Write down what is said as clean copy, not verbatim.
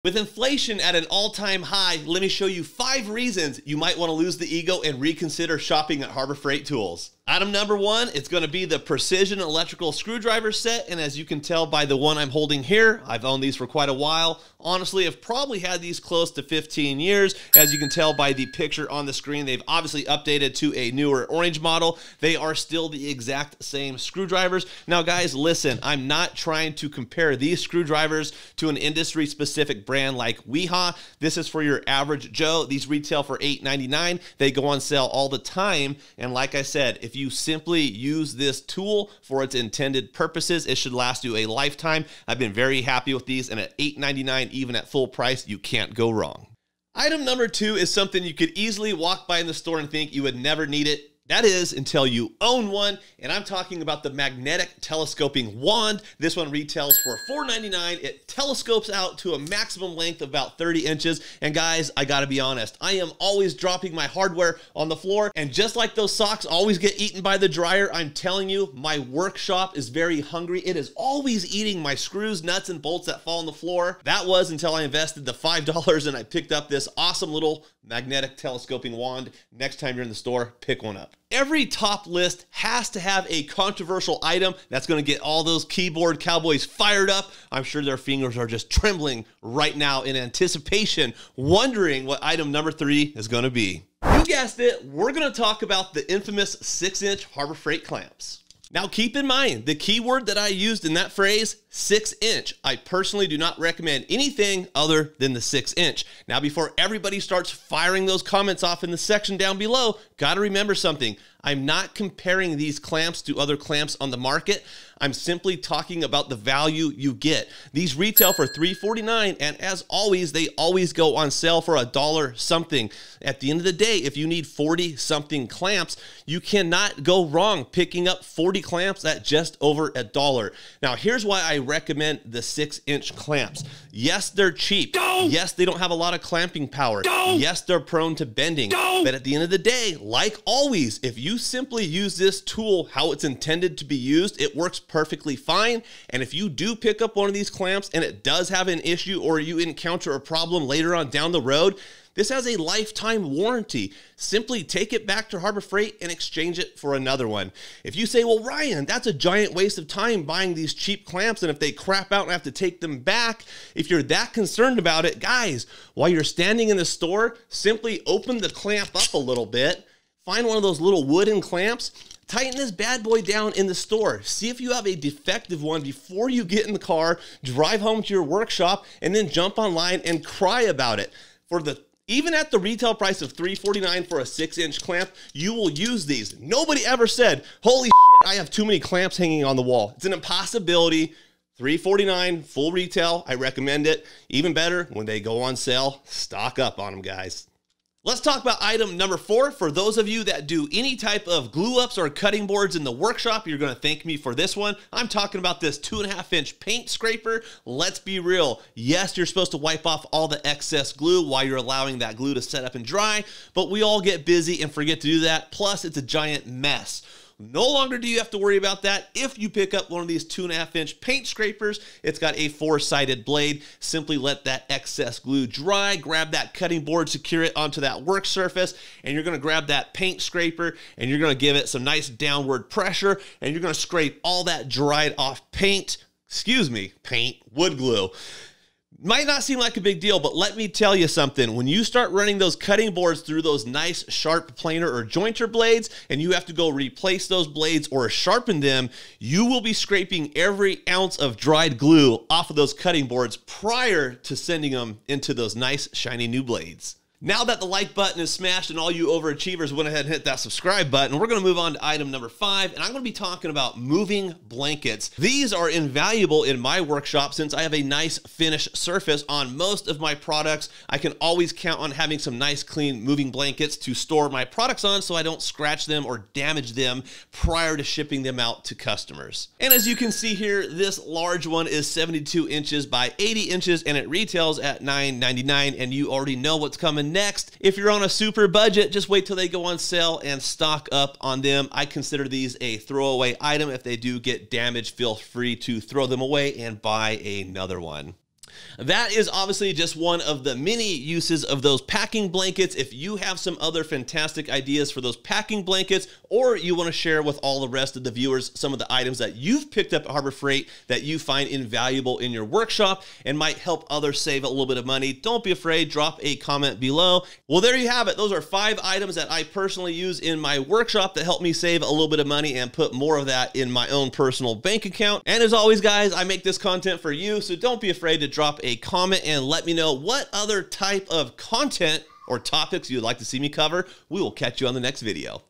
With inflation at an all-time high, let me show you 5 reasons you might want to lose the ego and reconsider shopping at Harbor Freight Tools. Item number 1, it's going to be the precision electrical screwdriver set, and as you can tell by the one I'm holding here, I've owned these for quite a while. Honestly, I've probably had these close to 15 years. As you can tell by the picture on the screen, they've obviously updated to a newer orange model. They are still the exact same screwdrivers. Now guys, listen, I'm not trying to compare these screwdrivers to an industry-specific brand like Weehaw. This is for your average Joe. These retail for $8.99. They go on sale all the time, and like I said, if you simply use this tool for its intended purposes, it should last you a lifetime. I've been very happy with these, and at $8.99, even at full price, you can't go wrong. Item number 2 is something you could easily walk by in the store and think you would never need it. That is until you own one, and I'm talking about the magnetic telescoping wand. This one retails for $4.99. It telescopes out to a maximum length of about 30 inches. And guys, I gotta be honest, I am always dropping my hardware on the floor, and just like those socks always get eaten by the dryer, I'm telling you, my workshop is very hungry. It is always eating my screws, nuts, and bolts that fall on the floor. That was until I invested the $5 and I picked up this awesome little magnetic telescoping wand. Next time you're in the store, pick one up. Every top list has to have a controversial item that's going to get all those keyboard cowboys fired up. I'm sure their fingers are just trembling right now in anticipation, wondering what item number 3 is going to be. You guessed it, we're going to talk about the infamous 6-inch Harbor Freight clamps. Now keep in mind, the keyword that I used in that phrase, 6-inch. I personally do not recommend anything other than the 6-inch. Now before everybody starts firing those comments off in the section down below, gotta remember something. I'm not comparing these clamps to other clamps on the market. I'm simply talking about the value you get. These retail for $3.49, and as always, they always go on sale for $1 something. At the end of the day, if you need 40 something clamps, you cannot go wrong picking up 40 clamps at just over $1. Now here's why I recommend the 6-inch clamps. Yes, they're cheap. Yes, they don't have a lot of clamping power. Yes, they're prone to bending. But at the end of the day, like always, if you simply use this tool how it's intended to be used, it works perfectly fine. And if you do pick up one of these clamps and it does have an issue, or you encounter a problem later on down the road, this has a lifetime warranty. Simply take it back to Harbor Freight and exchange it for another one. If you say, well, Ryan, that's a giant waste of time buying these cheap clamps, and if they crap out and I have to take them back, if you're that concerned about it, guys, while you're standing in the store, simply open the clamp up a little bit, find one of those little wooden clamps, tighten this bad boy down in the store. See if you have a defective one before you get in the car, drive home to your workshop, and then jump online and cry about it. Even at the retail price of $3.49 for a 6-inch clamp, you will use these. Nobody ever said, holy shit, I have too many clamps hanging on the wall. It's an impossibility. $3.49 full retail. I recommend it. Even better, when they go on sale, stock up on them, guys. Let's talk about item number 4. For those of you that do any type of glue ups or cutting boards in the workshop, you're going to thank me for this one. I'm talking about this 2.5-inch paint scraper. Let's be real. Yes, you're supposed to wipe off all the excess glue while you're allowing that glue to set up and dry, but we all get busy and forget to do that. Plus, it's a giant mess. No longer do you have to worry about that. If you pick up one of these 2.5-inch paint scrapers, it's got a 4-sided blade. Simply let that excess glue dry, grab that cutting board, secure it onto that work surface, and you're gonna grab that paint scraper and you're gonna give it some nice downward pressure, and you're gonna scrape all that dried off wood glue. Might not seem like a big deal, but let me tell you something. When you start running those cutting boards through those nice sharp planer or jointer blades, and you have to go replace those blades or sharpen them, you will be scraping every ounce of dried glue off of those cutting boards prior to sending them into those nice shiny new blades. Now that the like button is smashed and all you overachievers went ahead and hit that subscribe button, we're going to move on to item number 5, and I'm going to be talking about moving blankets. These are invaluable in my workshop since I have a nice finished surface on most of my products. I can always count on having some nice clean moving blankets to store my products on so I don't scratch them or damage them prior to shipping them out to customers. And as you can see here, this large one is 72 inches by 80 inches and it retails at $9.99, and you already know what's coming next. If you're on a super budget, just wait till they go on sale and stock up on them. I consider these a throwaway item. If they do get damaged, feel free to throw them away and buy another one. That is obviously just one of the many uses of those packing blankets. If you have some other fantastic ideas for those packing blankets, or you want to share with all the rest of the viewers some of the items that you've picked up at Harbor Freight that you find invaluable in your workshop and might help others save a little bit of money, don't be afraid, drop a comment below. Well, there you have it. Those are 5 items that I personally use in my workshop that help me save a little bit of money and put more of that in my own personal bank account. And as always, guys, I make this content for you, so don't be afraid to drop a comment and let me know what other type of content or topics you'd like to see me cover. We will catch you on the next video.